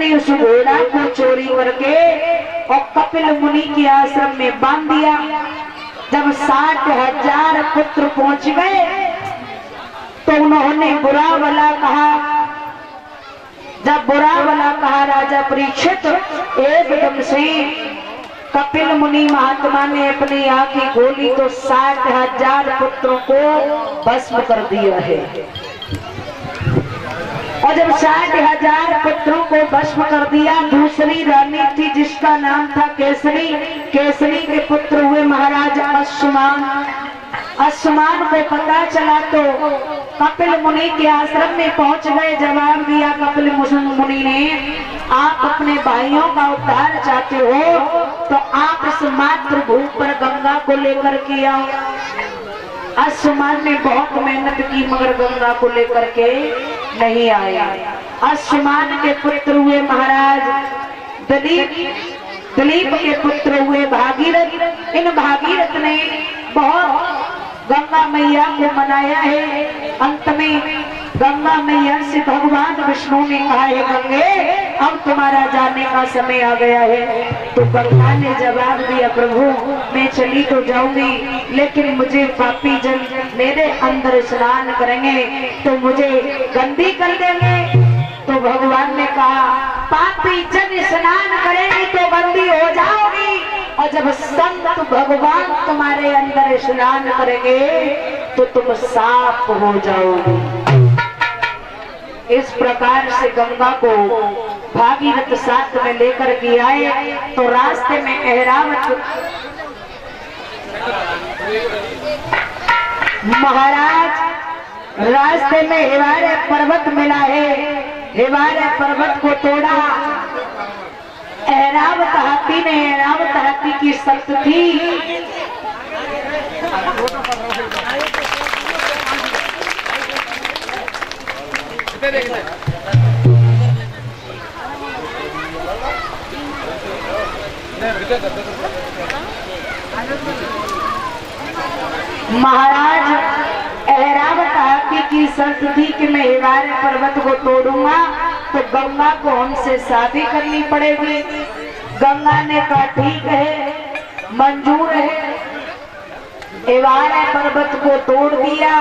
ने उस घोड़ा को चोरी करके और कपिल मुनि के आश्रम में बांध दिया। जब 60,000 पुत्र पहुंच गए तो उन्होंने बुरा भला कहा। जब बुरा भला कहा राजा परीक्षित, एकदम से कपिल मुनि महात्मा ने अपनी आंखें खोली तो 60,000 पुत्रों को भस्म कर दिया है। और जब 60,000 पुत्रों को भस्म कर दिया, दूसरी रानी थी जिसका नाम था केसरी। केसरी के पुत्र हुए महाराज अश्वमान। अश्वमान को पता चला तो कपिल मुनि के आश्रम में पहुंच गए। जवाब दिया कपिल मुनि ने, आप अपने भाइयों का उद्धार चाहते हो तो आप इस मातृभूमि पर गंगा को लेकर के आओ। अश्वमान ने बहुत मेहनत की मगर गंगा को लेकर के नहीं आया। अश्वमान के पुत्र हुए महाराज दिलीप। दिलीप के पुत्र हुए भागीरथ। इन भागीरथ ने बहुत गंगा मैया को मनाया है। अंत में गंगा मैया से भगवान विष्णु ने कहा है, गंगे अब तुम्हारा जाने का समय आ गया है। तो गंगा ने जवाब दिया, प्रभु मैं चली तो जाऊंगी लेकिन मुझे पापी जन मेरे अंदर स्नान करेंगे तो मुझे गंदी कर देंगे। तो भगवान ने कहा, पापी जन स्नान करेंगे तो गंदी हो जाओगी, और जब संत भगवान तुम्हारे अंदर स्नान करेंगे तो तुम साफ हो जाओगे। इस प्रकार से गंगा को भागीरथ साथ में लेकर के आए तो रास्ते में ऐरावत महाराज रास्ते में हिमालय पर्वत मिला है। हिमालय पर्वत को तोड़ा। ऐरावत हाथी ने, ऐरावत हाथी की शक्ति थी। महाराज ऐरावत हाथी की शर्त थी कि मैं हिमालय पर्वत को तोड़ूंगा तो गंगा को हमसे शादी करनी पड़ेगी। गंगा ने कहा ठीक है, मंजूर है। हिमालय पर्वत को तोड़ दिया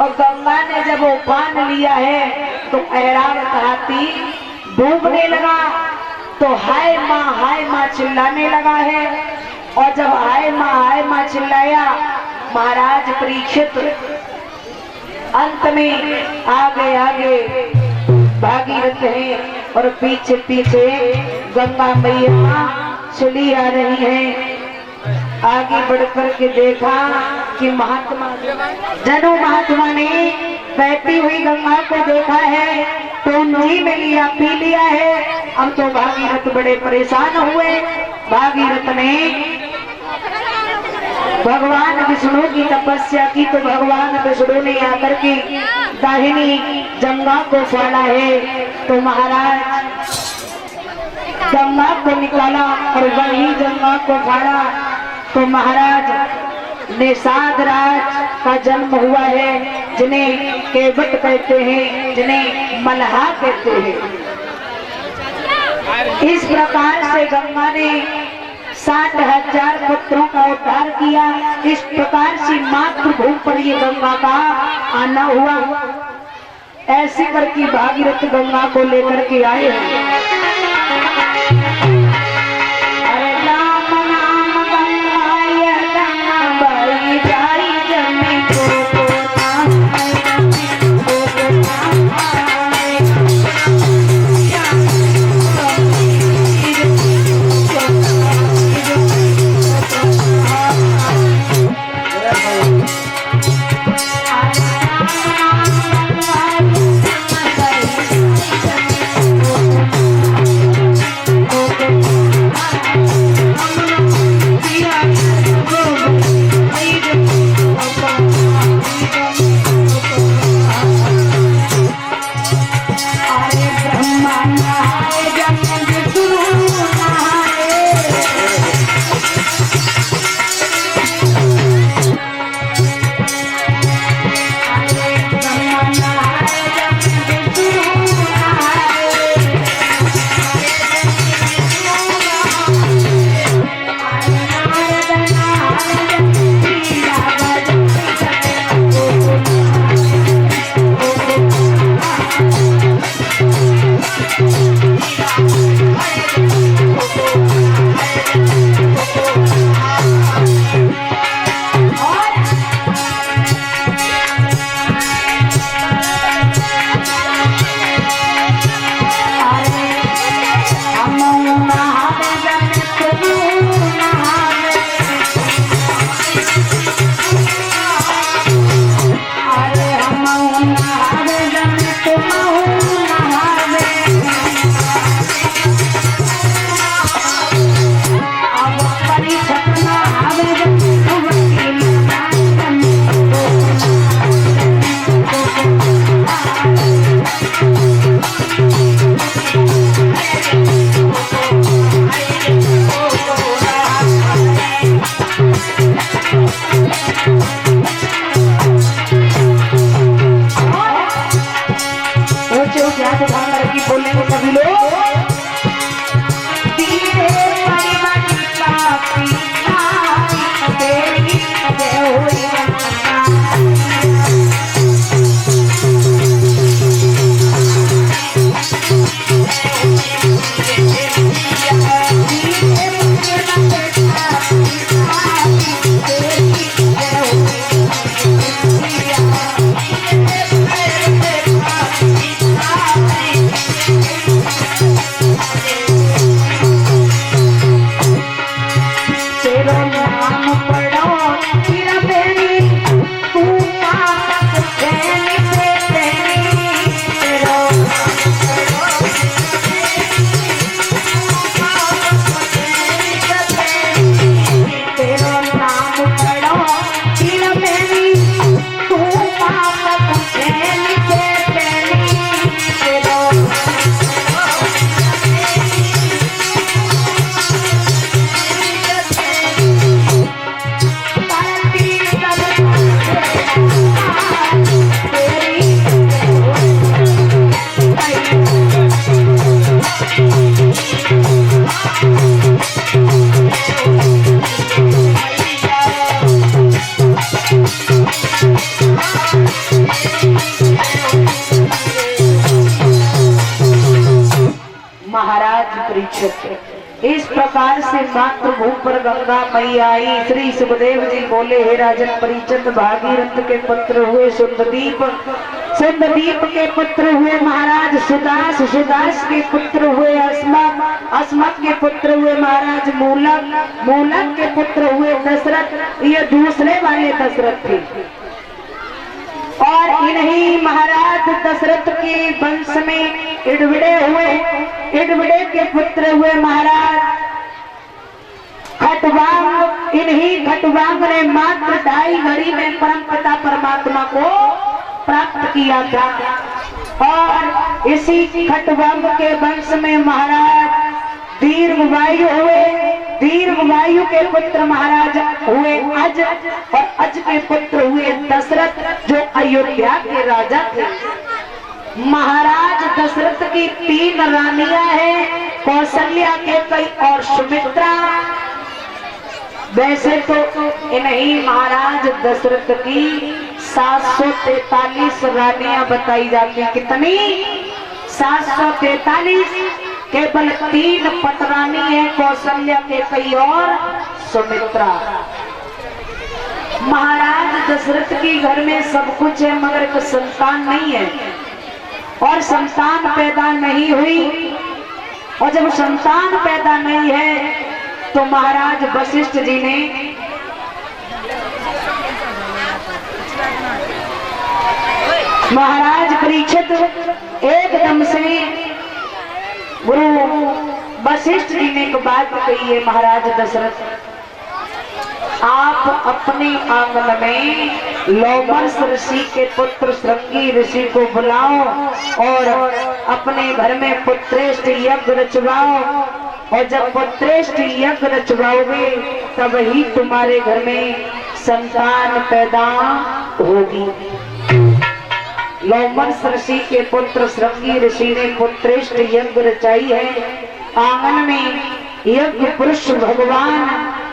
और गंगा ने जब उफान लिया है तो ऐरावत हाथी डूबने लगा। तो हाय माँ चिल्लाने लगा है। और जब हाय माँ चिल्लाया, महाराज परीक्षित अंत में आगे भागीरथ है और पीछे पीछे गंगा मैया चली आ रही है। आगे बढ़कर के देखा कि महात्मा ने बहती हुई गंगा को देखा है तो उंगली में लिया, पी लिया है। अब तो भागीरथ बड़े परेशान हुए। भागीरथ ने भगवान विष्णु की तपस्या की तो भगवान विष्णु ने आकर के दाहिनी जंगा को फाड़ा है। तो महाराज गंगा को निकाला और वही जंगा को फाड़ा तो महाराज निषाद राज का जन्म हुआ है, जिन्हें केवट कहते हैं, जिन्हें मल्हा कहते हैं। इस प्रकार से गंगा ने 60,000 पुत्रों का उद्धार किया। इस प्रकार से मातृभूमि पर ये गंगा का आना हुआ। ऐसे करके भागीरथ गंगा को लेकर के आए हैं। इस प्रकार से मातृभूमि पर गंगा मैया आई। श्री सुखदेव जी बोले, हे राजन परिचंद भागीरथ के पुत्र हुए सुंददीप, सुंददीप के पुत्र हुए महाराज सुदास, सुदास के पुत्र हुए अस्मत, अस्मत के पुत्र हुए महाराज मूलक, मूलक के पुत्र हुए दशरथ। ये दूसरे वाले दशरथ थे और इन्हीं महाराज दशरथ के वंश में इडविड़े हुए, इडविड़े के पुत्र हुए महाराज खटवांग। इन्हीं खटवांग ने मात्र 2.5 घड़ी में परमपिता परमात्मा को प्राप्त किया था और इसी खटवांग के वंश में महाराज दीर्घवायु हुए। दीर्घवायु के पुत्र महाराज हुए अज और अज के पुत्र हुए दशरथ, जो अयोध्या के राजा थे। महाराज दशरथ की 3 रानियां हैं, कौशल्या, केकई और सुमित्रा। वैसे तो इन्हीं महाराज दशरथ की 743 रानियां बताई जाती। कितनी? 743। केवल 3 पटरानी है, कौशल्या, केकई और सुमित्रा। महाराज दशरथ के घर में सब कुछ है मगर एक संतान नहीं है और संतान पैदा नहीं हुई। और जब संतान पैदा नहीं है तो महाराज वशिष्ठ जी ने महाराज परीक्षित एकदम से गुरु वशिष्ठ जी ने एक बात कही है, महाराज दशरथ, आप अपने आंगन में लोमर्ष ऋषि के पुत्र श्रृंगी ऋषि को बुलाओ और अपने घर में पुत्रेष्ठ यज्ञ रचवाओ। और जब पुत्रेष्ठ यज्ञ रचवाओगे तब ही तुम्हारे घर में संतान पैदा होगी। लोमर्ष ऋषि के पुत्र श्रृंगी ऋषि ने पुत्रेष्ठ यज्ञ रचाई है। आंगन में यज्ञ पुरुष भगवान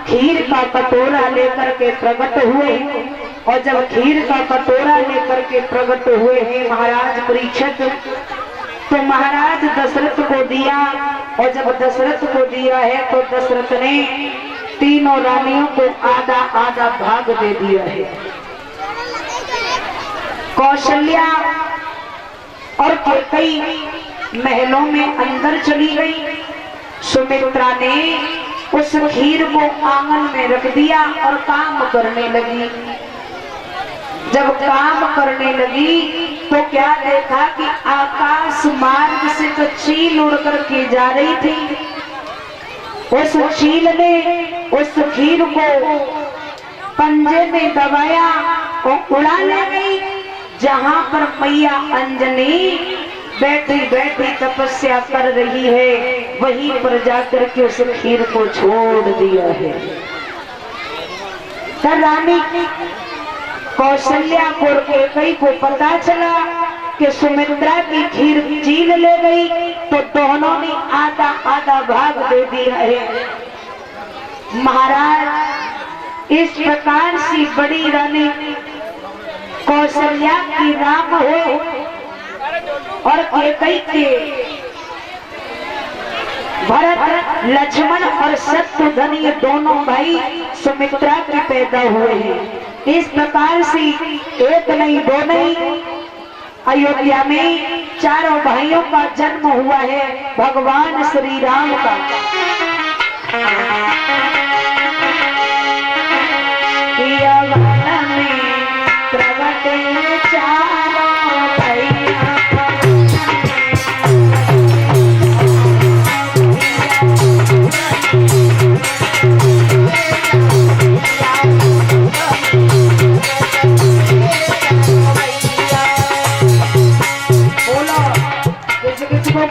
खीर का कटोरा लेकर के प्रकट हुए और जब खीर का कटोरा लेकर के प्रकट हुए हैं महाराज परीक्षित, तो महाराज दशरथ को दिया, और जब दशरथ को दिया है तो दशरथ ने तीनों रानियों को आधा आधा भाग दे दिया है। कौशल्या और कैकेयी महलों में अंदर चली गई। सुमित्रा ने उस खीर को आंगन में रख दिया और काम करने लगी। जब काम करने लगी तो क्या देखा कि आकाश मार्ग से तो चील उड़ करके जा रही थी। उस चील ने उस खीर को पंजे में दबाया और उड़ा ले गई। जहां पर मैया अंजनी बैठी बैठी तपस्या कर रही है, वहीं पर जाकर के उस खीर को छोड़ दिया है। रानी कौशल्या को कैकेयी को पता चला कि सुमित्रा की खीर चील ले गई, तो दोनों ने आधा आधा भाग दे दिया है। महाराज इस प्रकार से बड़ी रानी कौशल्या की राम हो और कैकेयी के भरत लक्ष्मण और शत्रुघ्न ये दोनों भाई सुमित्रा के पैदा हुए हैं। इस प्रकार से एक नहीं दो नहीं, अयोध्या में चारों भाइयों का जन्म हुआ है भगवान श्री राम का।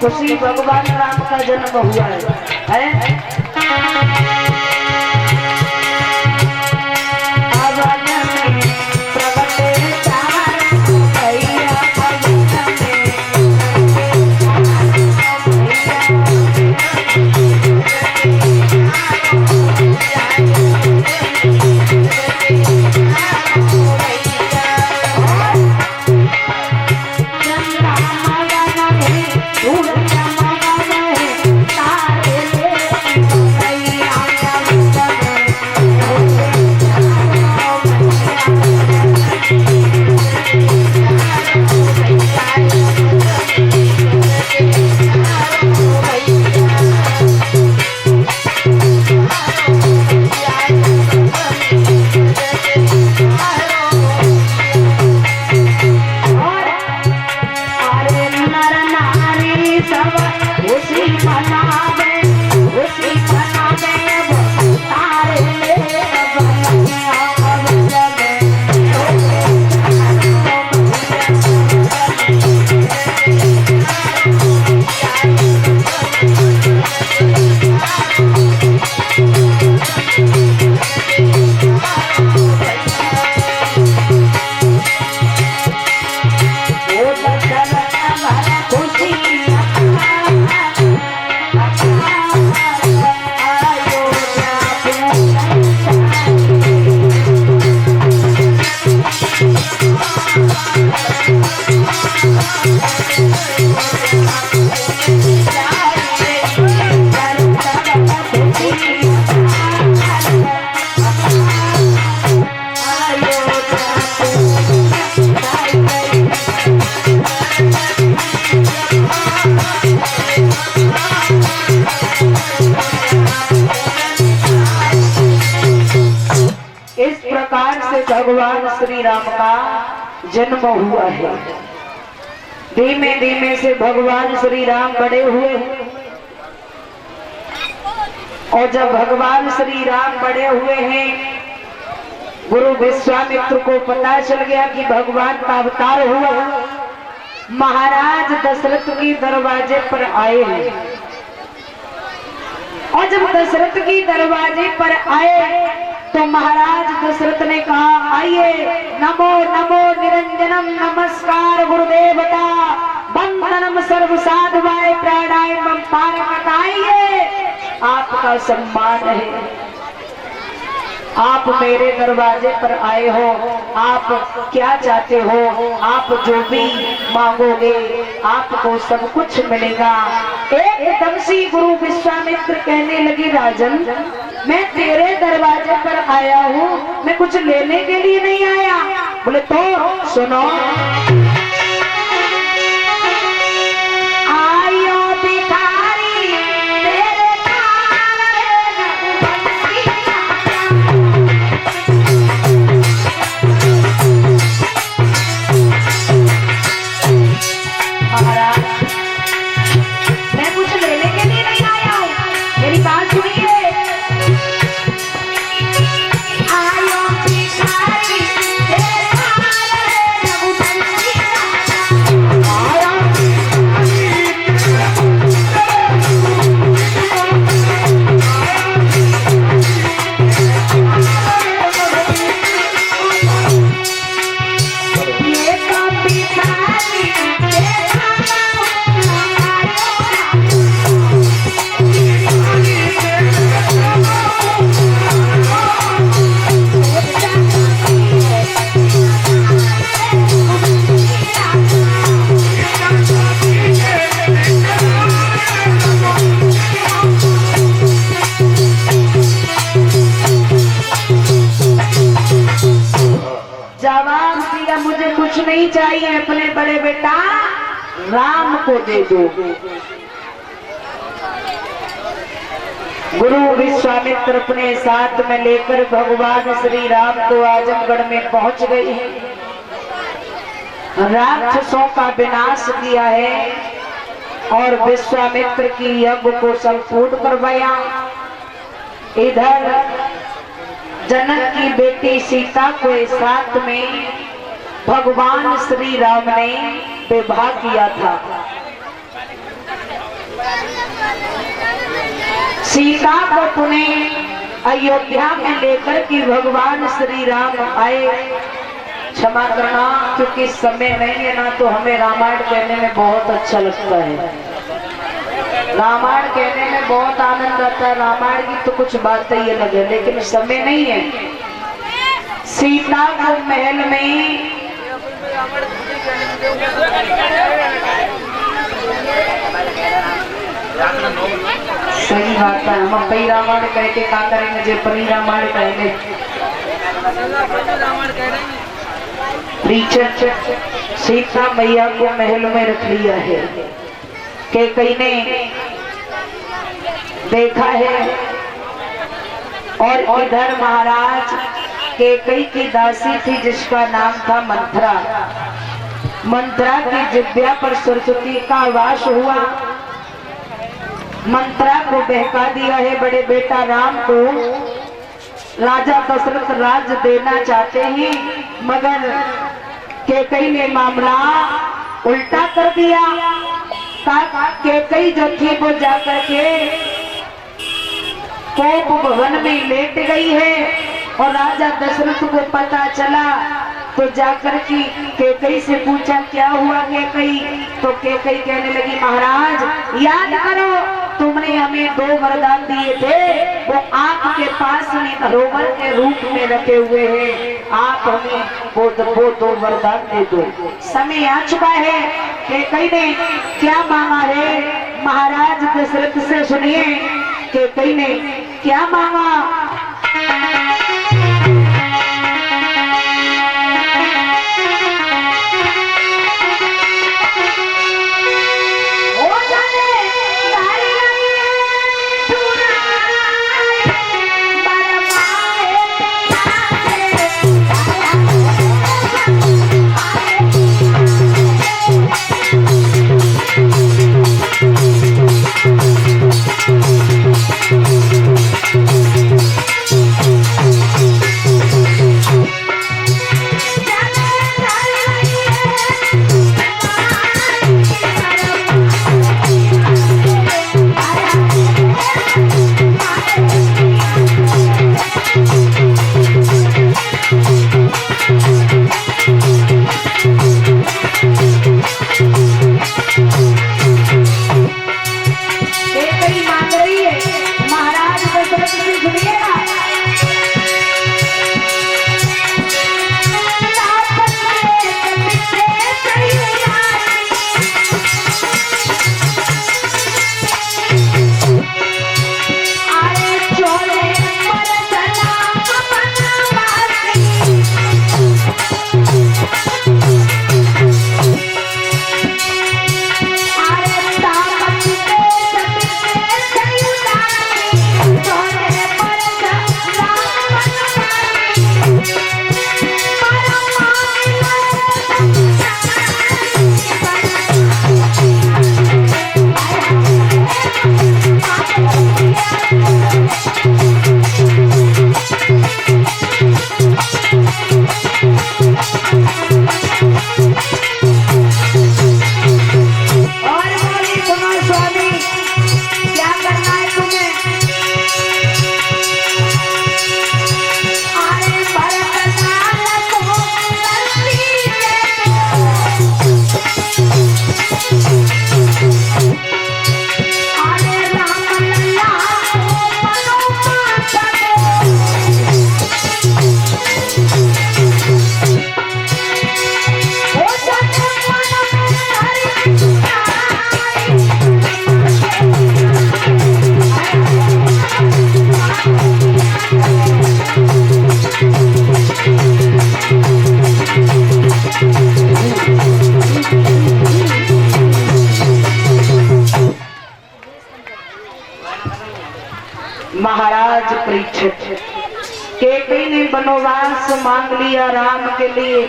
खुशी भगवान राम का जन्म हुआ है? भगवान श्री राम का जन्म हुआ है। धीमे धीमे से भगवान श्री राम बड़े हुए और जब भगवान श्री राम बड़े हुए हैं, गुरु विश्वामित्र को पता चल गया कि भगवान का अवतार हुआ। महाराज दशरथ के दरवाजे पर आए हैं और जब दशरथ के दरवाजे पर आए तो महाराज दशरथ ने कहा, आइए, नमो नमो निरंजनम, नमस्कार गुरुदेवता, वंदनम सर्व साधवाय प्राणायाम पारमत, आइए, आपका सम्मान है। आप मेरे दरवाजे पर आए हो, आप क्या चाहते हो, आप जो भी मांगोगे आपको सब कुछ मिलेगा। एकदम से गुरु विश्वामित्र कहने लगी, राजन मैं तेरे दरवाजे पर आया हूँ, मैं कुछ लेने के लिए नहीं आया। बोले तो सुनो, जवाब दिया मुझे कुछ नहीं चाहिए, अपने बड़े बेटा राम को दे दो। गुरु विश्वामित्र अपने साथ में लेकर भगवान श्री राम को आजमगढ़ में पहुंच गए हैं। राक्षसों का विनाश किया है और विश्वामित्र की यज्ञ को संपूर्ण करवाया। इधर जनक की बेटी सीता को साथ में भगवान श्री राम ने विवाह किया था। सीता को पुनः अयोध्या में लेकर के भगवान श्री राम आए। क्षमा करना क्योंकि समय नहीं है ना, तो हमें रामायण कहने में बहुत अच्छा लगता है, रामायण कहने में बहुत आनंद आता है। रामायण की तो कुछ बात ही अलग है, लेकिन समय नहीं है। सीता को महल में सही बात है, हम पई रामायण कह के क्या करेंगे, जे परी रामायण कहेंगे। सीता मैया को महल में रख लिया है। कैकेयी ने देखा है और इधर महाराज कैकेयी की दासी थी जिसका नाम था मंथरा। मंथरा की जिह्वा पर सरस्वती का वास हुआ। मंथरा को बहका दिया है, बड़े बेटा राम को राजा दशरथ राज्य देना चाहते हैं, मगर कैकेयी ने मामला उल्टा कर दिया। कैकेयी जो थी वो जाकर के कोप भवन में लेट गई है और राजा दशरथ को पता चला तो जाकर के कैकेयी से पूछा क्या हुआ कैकेयी, तो कैकेयी कहने लगी महाराज याद करो तुमने हमें 2 वरदान दिए थे, वो आपके पास में धरोहर के रूप में रखे हुए हैं, आप हमें वो 2 वरदान दे दो। समय आ चुका है। कैकेयी ने क्या मांगा है महाराज दशरथ से सुनिए। कैकेयी ने क्या मांगा? बोलिए स्वामी, क्या करना है तुम्हें? अरे भरत लाल को गलती अरे राम लल्ला को मनोमाता हो सके मन में हरि महाराज परीक्षित केकई ने वनवास मांग लिया राम के लिए।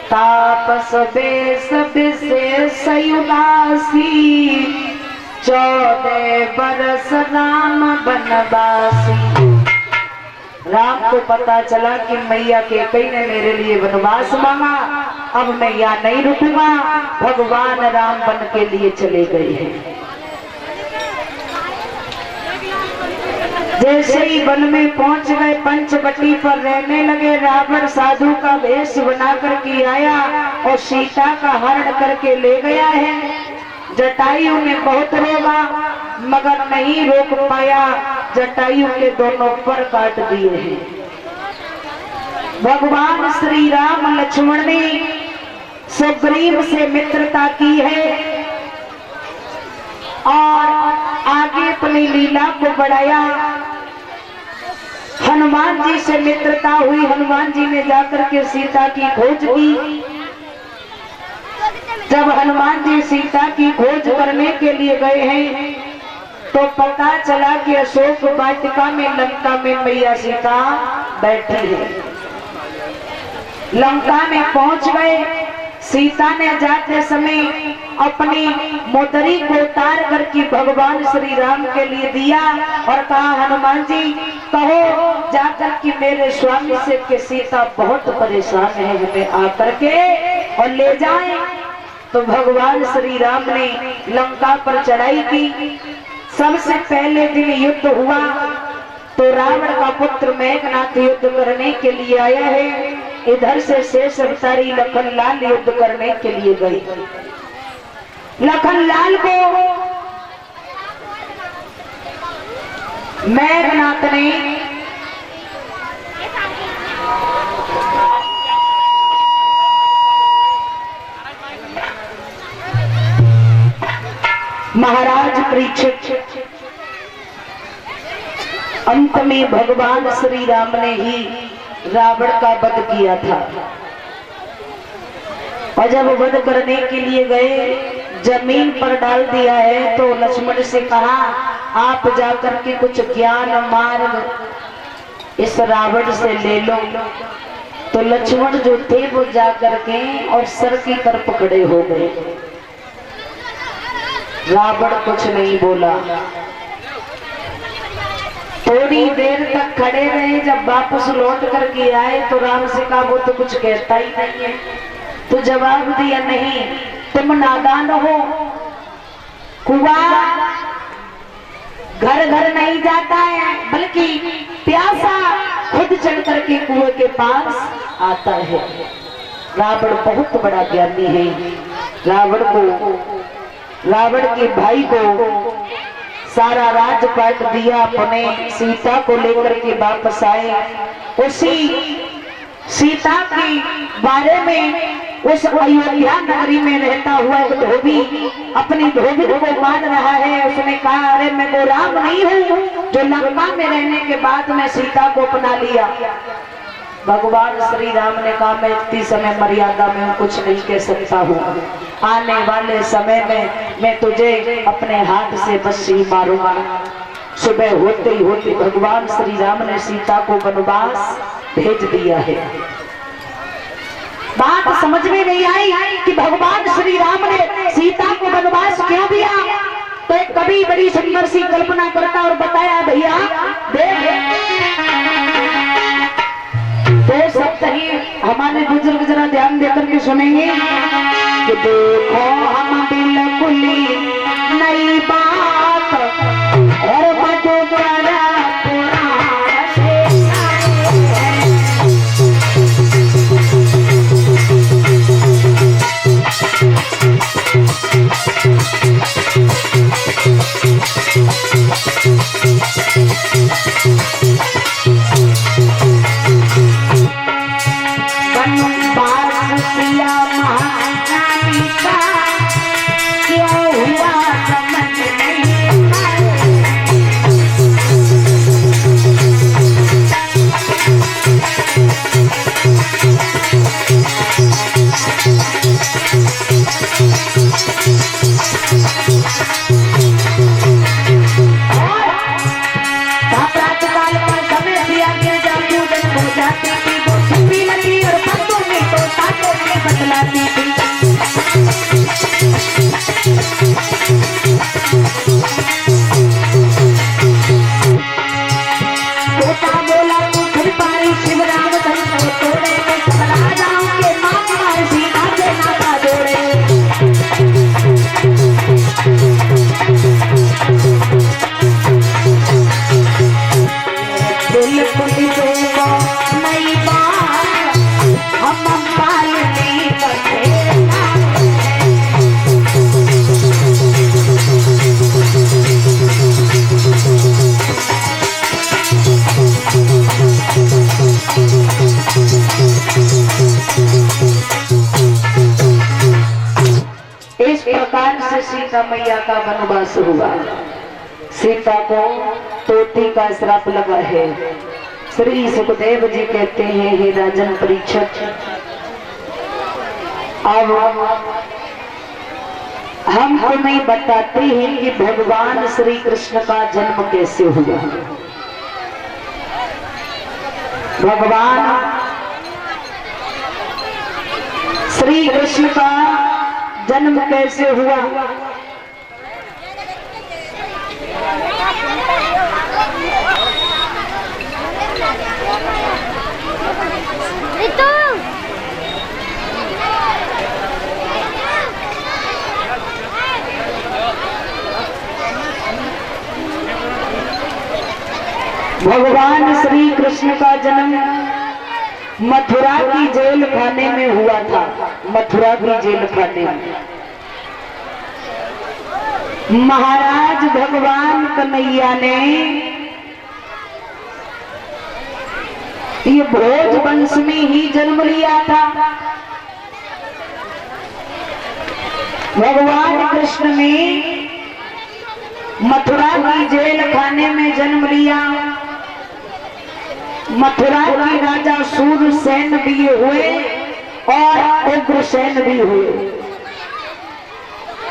तापस बेस विशेष उदासी 14 बरस राम बनवासी। राम को पता चला कि मैया केकई ने मेरे लिए वनवास मांगा, अब मैं यहाँ नहीं रुकूंगा। भगवान राम बन के लिए चले गए हैं। जैसे ही वन में पहुंच गए, पंचवटी पर रहने लगे। रावण साधु का वेश बना करके आया और सीता का हरण करके ले गया है। जटायु ने बहुत रोका मगर नहीं रोक पाया, जटायु के दोनों पर काट दिए हैं। भगवान श्री राम लक्ष्मण ने सुग्रीव से मित्रता की है और आगे अपनी लीला को बढ़ाया। हनुमान जी से मित्रता हुई, हनुमान जी ने जाकर के सीता की खोज की। जब हनुमान जी सीता की खोज करने के लिए गए हैं तो पता चला कि अशोक वाटिका में लंका में मैया सीता बैठी है। लंका में पहुंच गए। सीता ने जाते समय अपनी मोदरी को उतार करके भगवान श्री राम के लिए दिया और कहा, हनुमान जी कहो जाकर कि मेरे स्वामी से कि सीता बहुत परेशान है, उन्हें आकर के और ले जाएं। तो भगवान श्री राम ने लंका पर चढ़ाई की। सबसे पहले दिन युद्ध हुआ तो रावण का पुत्र मेघनाथ युद्ध करने के लिए आया है। इधर से शेष अवतारी लखनलाल युद्ध करने के लिए गई। लखनलाल को मेघनाथ ने महाराज परीक्षित अंत में भगवान श्री राम ने ही रावण का वध किया था। और जब वध करने के लिए गए, जमीन पर डाल दिया है तो लक्ष्मण से कहा, आप जाकर के कुछ ज्ञान मार्ग इस रावण से ले लो। तो लक्ष्मण जो थे वो जाकर के और सर की तरफ खड़े हो गए। रावण कुछ नहीं बोला। थोड़ी देर तक खड़े रहे। जब वापस लौट करके आए तो राम से कहा, वो तो कुछ कहता ही नहीं है। तो जवाब दिया, नहीं तुम नादान हो। कुआं घर घर नहीं जाता है, बल्कि प्यासा खुद चल करके कुएं के पास आता है। रावण बहुत बड़ा ज्ञानी है। रावण के भाई को सारा राजपाट दिया, अपने सीता को लेकर के वापस आए। उसी सीता के बारे में उस अयोध्या नगरी में रहता हुआ एक धोबी अपनी धोबी को मान रहा है। उसने कहा, अरे मैं वो राम नहीं हूँ जो लंका में रहने के बाद मैं सीता को अपना लिया। भगवान श्री राम ने कहा, मैं इतनी समय मर्यादा में कुछ नहीं कह सकता हूँ। आने वाले समय में मैं तुझे अपने हाथ से बस ही मारूंगा। सुबह होते ही होते भगवान श्री राम ने सीता को वनवास भेज दिया है। बात समझ में नहीं आई कि भगवान श्री राम ने सीता को वनवास क्यों दिया। तो एक कवि बड़ी सुंदर सी कल्पना करता और बताया, भैया तो सब ही हमारे बुजुर्ग जरा ध्यान देकर के सुनेंगे कि देखो हम बिल्कुल नहीं तोता बोला तू फिर पारी शिवराम धन को तोड़े सब राजाओं के मामा सीता से नाता जोड़े। दिल खुली देगा नई बात हम पाल नहीं करते। इस प्रकार से सीता मैया का वनवास हुआ। सीता को तोती का श्राप लगा है। श्री सुखदेव जी कहते हैं, हे राजन परीक्षित, अब हम तुम्हें बताते हैं कि भगवान श्री कृष्ण का जन्म कैसे हुआ। भगवान श्री कृष्ण का जन्म कैसे हुआ। भगवान श्री कृष्ण का जन्म मथुरा की जेल खाने में हुआ था। मथुरा की जेल खाने में महाराज भगवान कन्हैया ने ये भोज वंश में ही जन्म लिया था। भगवान कृष्ण ने मथुरा की जेल खाने में जन्म लिया। मथुरा के राजा सूरसेन भी हुए और उग्रसेन भी हुए।